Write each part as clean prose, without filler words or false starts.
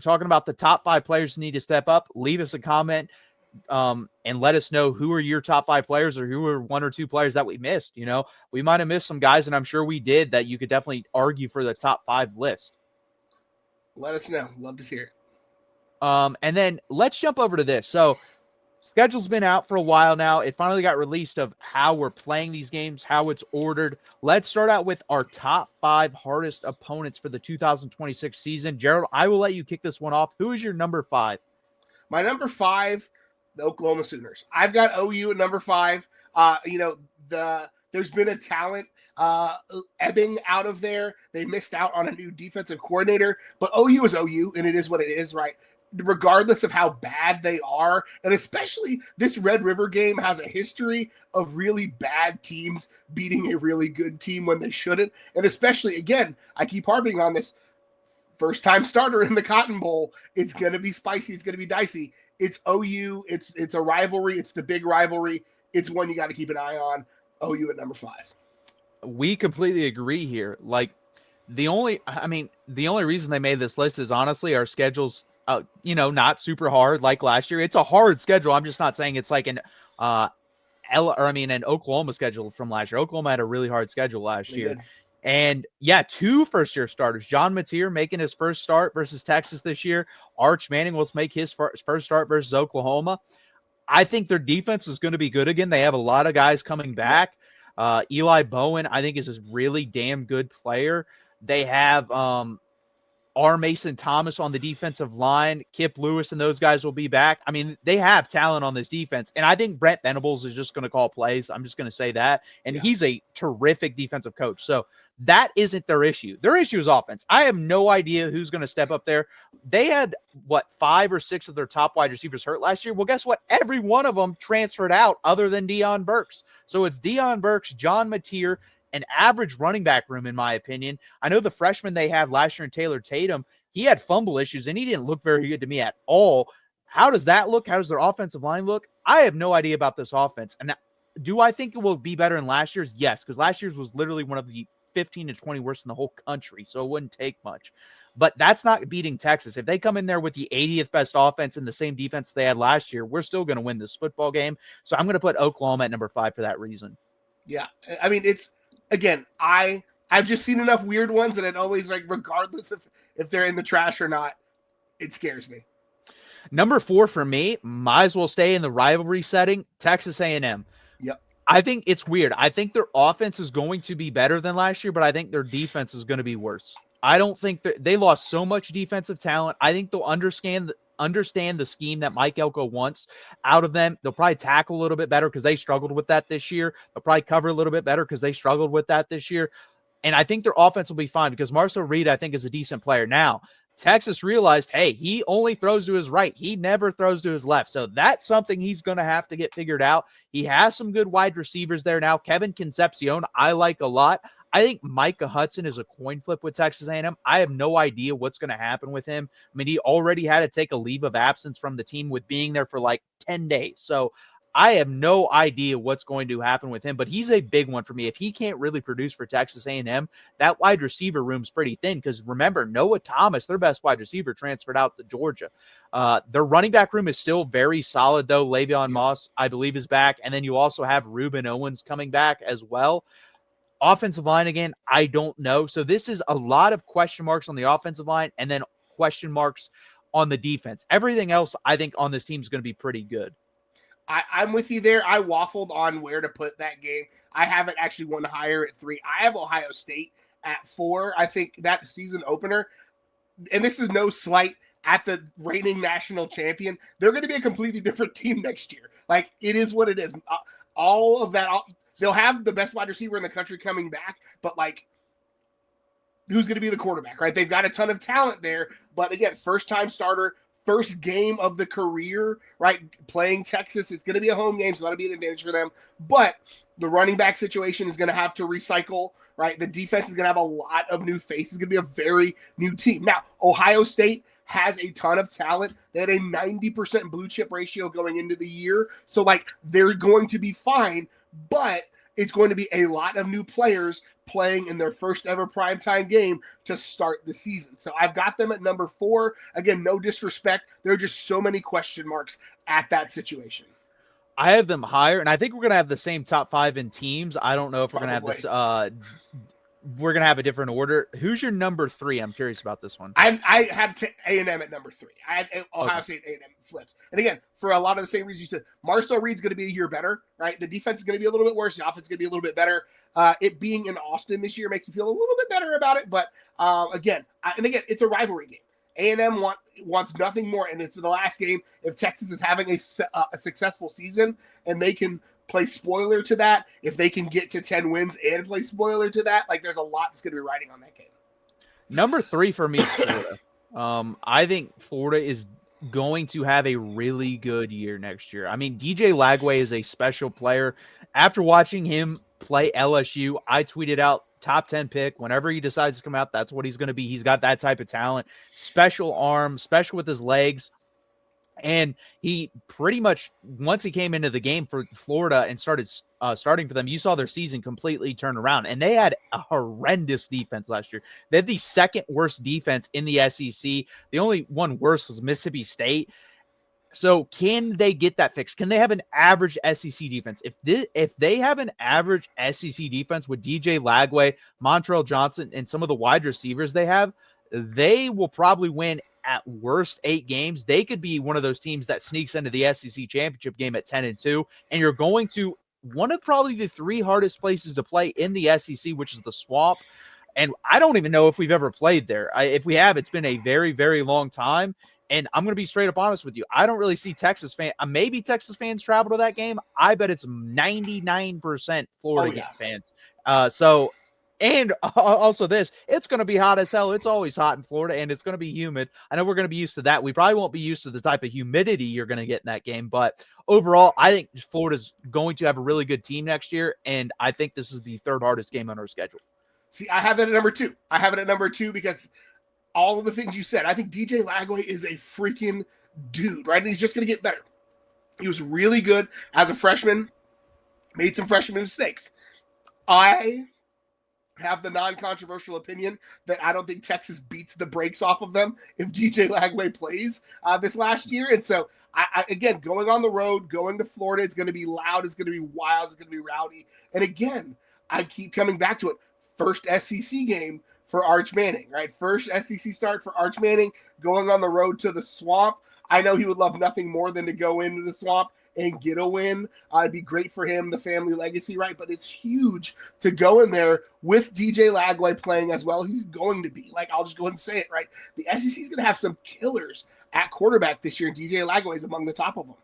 talking about the top 5 players who need to step up, leave us a comment and let us know who are your top 5 players or who are 1 or 2 players that we missed. You know, we might have missed some guys, and I'm sure we did, that you could definitely argue for the top 5 list. Let us know. Love to hear it. And then let's jump over to this. So schedule's been out for a while now. It finally got released of how we're playing these games, how it's ordered. Let's start out with our top 5 hardest opponents for the 2026 season. Gerald, I will let you kick this one off. Who is your number 5? My number 5, the Oklahoma Sooners. I've got OU at number 5. There's been a talent ebbing out of there. They missed out on a new defensive coordinator, but OU is OU, and it is what it is, right? Regardless of how bad they are, and especially this Red River game has a history of really bad teams beating a really good team when they shouldn't. And especially, again, I keep harping on this, first-time starter in the Cotton Bowl. It's going to be spicy. It's going to be dicey. It's OU. It's a rivalry. It's the big rivalry. It's one you got to keep an eye on. OU at number 5. We completely agree here. Like, the only reason they made this list is honestly our schedule's not super hard like last year. It's a hard schedule. I'm just not saying it's like an Oklahoma schedule from last year. Oklahoma had a really hard schedule last year. And yeah, 2 first-year starters. John Mateer making his first start versus Texas this year. Arch Manning will make his first start versus Oklahoma. I think their defense is going to be good again. They have a lot of guys coming back. Eli Bowen, I think, is a really damn good player. They have R. Mason Thomas on the defensive line. Kip Lewis and those guys will be back. I mean, they have talent on this defense. And I think Brent Venables is just going to call plays. I'm just going to say that. And he's a terrific defensive coach. So that isn't their issue. Their issue is offense. I have no idea who's going to step up there. They had, 5 or 6 of their top wide receivers hurt last year? Well, guess what? Every one of them transferred out other than Deion Burks. So it's Deion Burks, John Mateer, an average running back room, in my opinion. I know the freshman they had last year in Taylor Tatum, he had fumble issues, and he didn't look very good to me at all. How does that look? How does their offensive line look? I have no idea about this offense. And do I think it will be better than last year's? Yes, because last year's was literally one of the 15 to 20 worst in the whole country, so it wouldn't take much. But that's not beating Texas. If they come in there with the 80th best offense and the same defense they had last year, we're still going to win this football game. So I'm going to put Oklahoma at number 5 for that reason. Yeah, I mean, it's, again, I've just seen enough weird ones that it always, like, regardless if they're in the trash or not, it scares me. Number 4 for me, might as well stay in the rivalry setting, Texas A&M. Yep. I think it's weird. I think their offense is going to be better than last year, but I think their defense is going to be worse. I don't think they lost so much defensive talent. I think they'll understand the scheme that Mike Elko wants out of them. They'll probably tackle a little bit better because they struggled with that this year. They'll probably cover a little bit better because they struggled with that this year. And I think their offense will be fine because Marcel Reed, I think, is a decent player. Now, Texas realized, hey, he only throws to his right. He never throws to his left. So that's something he's going to have to get figured out. He has some good wide receivers there now. Kevin Concepcion, I like a lot. I think Micah Hudson is a coin flip with Texas A&M. I have no idea what's going to happen with him. I mean, he already had to take a leave of absence from the team with being there for like 10 days. So I have no idea what's going to happen with him, but he's a big one for me. If he can't really produce for Texas A&M, that wide receiver room's pretty thin because remember, Noah Thomas, their best wide receiver, transferred out to Georgia. Their running back room is still very solid, though. Le'Veon Moss, I believe, is back. And then you also have Reuben Owens coming back as well. Offensive line, again, I don't know. So this is a lot of question marks on the offensive line and then question marks on the defense. Everything else, I think, on this team is going to be pretty good. I'm with you there. I waffled on where to put that game. I have it actually one higher at 3. I have Ohio State at 4. I think that season opener, and this is no slight at the reigning national champion, they're going to be a completely different team next year. Like, it is what it is. All of that, they'll have the best wide receiver in the country coming back, but, like, who's going to be the quarterback, right? They've got a ton of talent there, but again, first-time starter, first game of the career, right? Playing Texas, it's going to be a home game, so that'll be an advantage for them. But the running back situation is going to have to recycle, right? The defense is going to have a lot of new faces. It's going to be a very new team. Now, Ohio State has a ton of talent. They had a 90% blue chip ratio going into the year. So, like, they're going to be fine. But it's going to be a lot of new players playing in their first ever primetime game to start the season. So I've got them at number 4. Again, no disrespect. There are just so many question marks at that situation. I have them higher, and I think we're going to have the same top 5 in teams. I don't know if we're going to have this. We're going to have a different order. Who's your number 3? I'm curious about this one. I had A&M at number 3. I had Ohio State A&M flips. And again, for a lot of the same reasons you said, Marcel Reed's going to be a year better, right? The defense is going to be a little bit worse. The offense is going to be a little bit better. It being in Austin this year makes me feel a little bit better about it. But again, it's a rivalry game. A&M wants nothing more, and it's the last game. If Texas is having a successful season and they can play spoiler to that, if they can get to 10 wins and play spoiler to that, like there's a lot that's going to be riding on that game. Number 3 for me is Florida. I think Florida is going to have a really good year next year. I mean, DJ Lagway is a special player. After watching him play LSU, I tweeted out top 10 pick. Whenever he decides to come out, that's what he's going to be. He's got that type of talent, special arm, special with his legs. And he pretty much, once he came into the game for Florida and started starting for them, you saw their season completely turn around. And they had a horrendous defense last year. They had the second worst defense in the SEC. The only one worse was Mississippi State. So can they get that fixed? Can they have an average SEC defense? If they have an average SEC defense with DJ Lagway, Montrell Johnson, and some of the wide receivers they have, they will probably win at worst 8 games. They could be one of those teams that sneaks into the SEC championship game at 10-2, and you're going to one of probably the 3 hardest places to play in the SEC, which is the Swamp. And I don't even know if we've ever played there. If we have, it's been a very, very long time. And I'm going to be straight up honest with you. I don't really see Texas fans. Maybe Texas fans travel to that game. I bet it's 99% Florida fans. And also this, it's going to be hot as hell. It's always hot in Florida, and it's going to be humid. I know we're going to be used to that. We probably won't be used to the type of humidity you're going to get in that game. But overall, I think Florida's going to have a really good team next year, and I think this is the 3rd hardest game on our schedule. See, I have it at number 2. I have it at number 2 because all of the things you said. I think DJ Lagway is a freaking dude, right? And he's just going to get better. He was really good as a freshman, made some freshman mistakes. I have the non-controversial opinion that I don't think Texas beats the brakes off of them if DJ Lagway plays this last year. And so, again, going on the road, going to Florida, it's going to be loud, it's going to be wild, it's going to be rowdy. And again, I keep coming back to it. First SEC game for Arch Manning, right? First SEC start for Arch Manning, going on the road to the Swamp. I know he would love nothing more than to go into the Swamp and get a win. It'd be great for him, the family legacy, right? But it's huge to go in there with DJ Lagway playing as well. He's going to be. Like, I'll just go ahead and say it, right? The SEC is going to have some killers at quarterback this year, and DJ Lagway is among the top of them.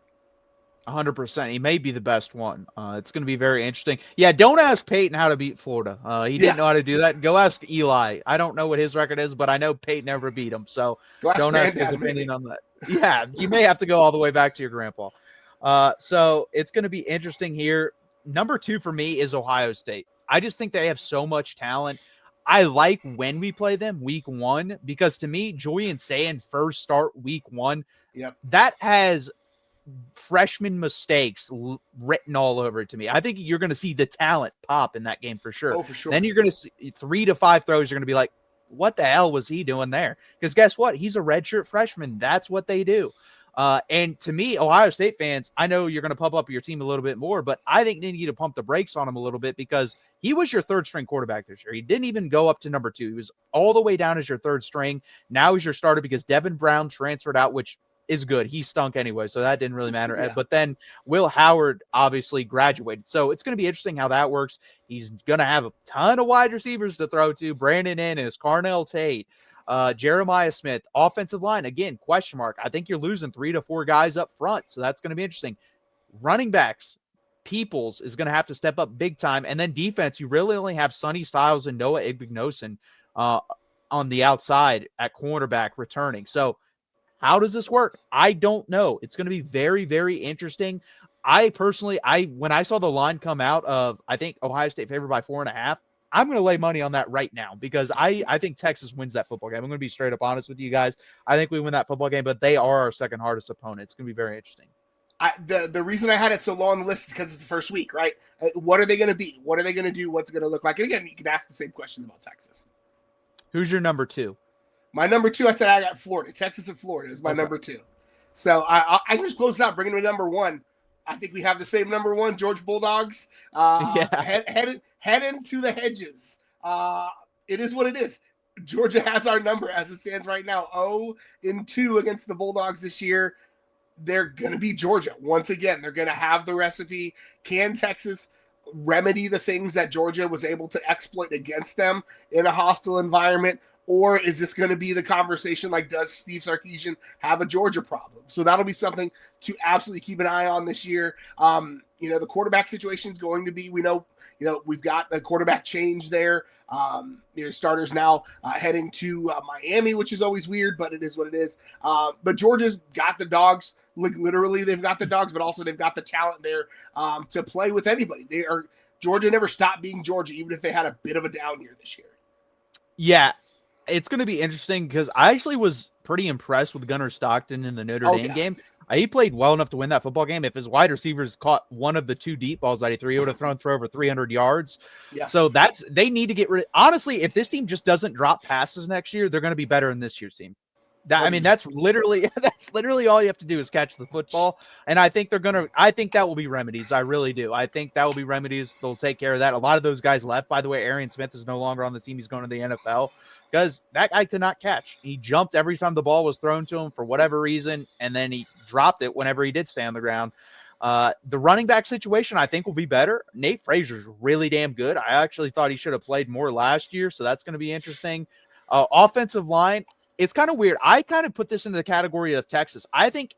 100%. He may be the best one. It's going to be very interesting. Yeah, don't ask Peyton how to beat Florida. He didn't know how to do that. Go ask Eli. I don't know what his record is, but I know Peyton never beat him. So don't ask his opinion on that. Yeah, you may have to go all the way back to your grandpa. So it's going to be interesting here. Number 2 for me is Ohio State. I just think they have so much talent. I like when we play them week 1 because to me, Julian Sayin first start week 1. Yep. That has freshman mistakes written all over it to me. I think you're going to see the talent pop in that game for sure. Oh, for sure. Then you're going to see 3 to 5 throws. You're going to be like, what the hell was he doing there? Because guess what? He's a redshirt freshman. That's what they do. And to me, Ohio State fans, I know you're going to pump up your team a little bit more, but I think they need to pump the brakes on him a little bit because he was your 3rd string quarterback this year. He didn't even go up to number 2. He was all the way down as your 3rd string. Now he's your starter because Devin Brown transferred out, which is good. He stunk anyway, so that didn't really matter. Yeah. But then Will Howard obviously graduated. So it's going to be interesting how that works. He's going to have a ton of wide receivers to throw to. Brandon Ennis, Carnell Tate, Jeremiah Smith, offensive line, again, question mark. I think you're losing 3 to 4 guys up front, so that's going to be interesting. Running backs, Peoples is going to have to step up big time. And then defense, you really only have Sonny Styles and Noah Igbinosun on the outside at cornerback returning. So how does this work? I don't know. It's going to be very, very interesting. I personally, when I saw the line come out of, I think Ohio State favored by 4.5, I'm going to lay money on that right now because I think Texas wins that football game. I'm going to be straight up honest with you guys. I think we win that football game, but they are our 2nd hardest opponent. It's going to be very interesting. The reason I had it so low on the list is because it's the first week, right? What are they going to be? What are they going to do? What's it going to look like? And again, you can ask the same questions about Texas. Who's your number 2? My number 2, I said I got Florida. Texas and Florida is my number 2. So I can just close it out, bring it to number 1. I think we have the same number 1, Georgia Bulldogs. Head into the hedges. It is what it is. Georgia has our number as it stands right now. 0-2 against the Bulldogs this year. They're going to be Georgia. Once again, they're going to have the recipe. Can Texas remedy the things that Georgia was able to exploit against them in a hostile environment? Or is this going to be the conversation like, does Steve Sarkisian have a Georgia problem? So that'll be something to absolutely keep an eye on this year. The quarterback situation is going to be, we've got the quarterback change there. Starters now heading to Miami, which is always weird, but it is what it is. But Georgia's got the dogs. Like literally, they've got the dogs, but also they've got the talent there to play with anybody. Georgia never stopped being Georgia, even if they had a bit of a down year this year. Yeah, it's going to be interesting because I actually was pretty impressed with Gunnar Stockton in the Notre Dame game. He played well enough to win that football game. If his wide receivers caught one of the 2 deep balls that he threw, he would have thrown for over 300 yards. Yeah. So they need to get rid. Honestly, if this team just doesn't drop passes next year, they're going to be better than this year's team. That's literally all you have to do is catch the football. And I think that will be remedies. I really do. I think that will be remedies. They'll take care of that. A lot of those guys left. By the way, Arian Smith is no longer on the team. He's going to the NFL because that guy could not catch. He jumped every time the ball was thrown to him for whatever reason. And then he dropped it whenever he did stay on the ground. The running back situation, I think, will be better. Nate Frazier's really damn good. I actually thought he should have played more last year. So that's going to be interesting. Offensive line. It's kind of weird. I kind of put this into the category of Texas. I think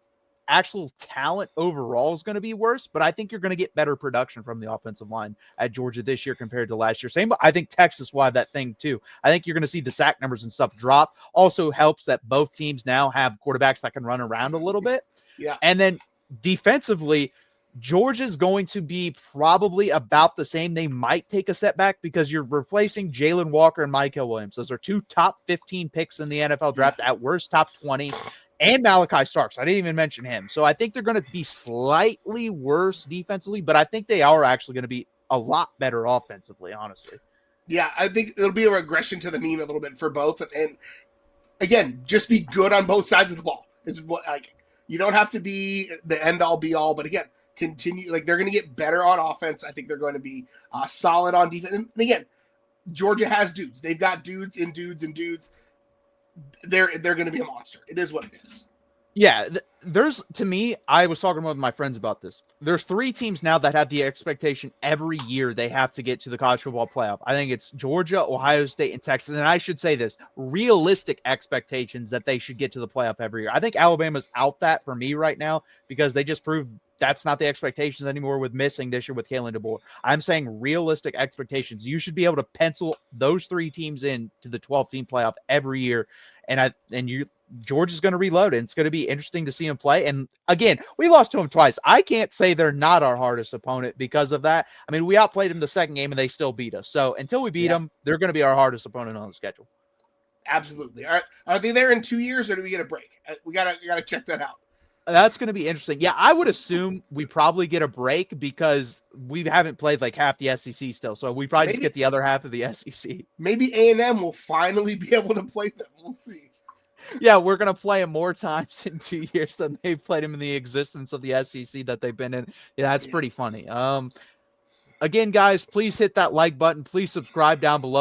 actual talent overall is going to be worse, but I think you're going to get better production from the offensive line at Georgia this year compared to last year. I think Texas will have that thing too. I think you're going to see the sack numbers and stuff drop. Also helps that both teams now have quarterbacks that can run around a little bit. Yeah. And then defensively, Georgia's going to be probably about the same. They might take a step back because you're replacing Jalen Walker and Michael Williams. Those are 2 top 15 picks in the NFL draft, at worst top 20, and Malachi Starks. I didn't even mention him. So I think they're going to be slightly worse defensively, but I think they are actually going to be a lot better offensively, honestly. Yeah, I think it'll be a regression to the mean a little bit for both. And again, just be good on both sides of the ball. Is what you don't have to be the end all be all, but again, continue, they're going to get better on offense. I think they're going to be solid on defense. And again, Georgia has dudes. They've got dudes and dudes and dudes. They're going to be a monster. It is what it is. Yeah, to me, I was talking with my friends about this. There's 3 teams now that have the expectation every year they have to get to the college football playoff. I think it's Georgia, Ohio State, and Texas. And I should say this, realistic expectations that they should get to the playoff every year. I think Alabama's out that for me right now because they just proved that's not the expectations anymore with missing this year with Kalen DeBoer. I'm saying realistic expectations. You should be able to pencil those 3 teams in to the 12-team playoff every year. Georgia's going to reload, and it's going to be interesting to see them play. And again, we lost to them twice. I can't say they're not our hardest opponent because of that. I mean, we outplayed them the second game, and they still beat us. So until we beat them, they're going to be our hardest opponent on the schedule. Absolutely. Are they there in 2 years, or do we get a break? We gotta check that out. That's going to be interesting. Yeah, I would assume we probably get a break because we haven't played half the SEC still. So we probably just get the other half of the SEC. Maybe A&M will finally be able to play them. We'll see. Yeah, we're going to play them more times in 2 years than they've played them in the existence of the SEC that they've been in. Yeah, that's pretty funny. Again, guys, please hit that like button. Please subscribe down below.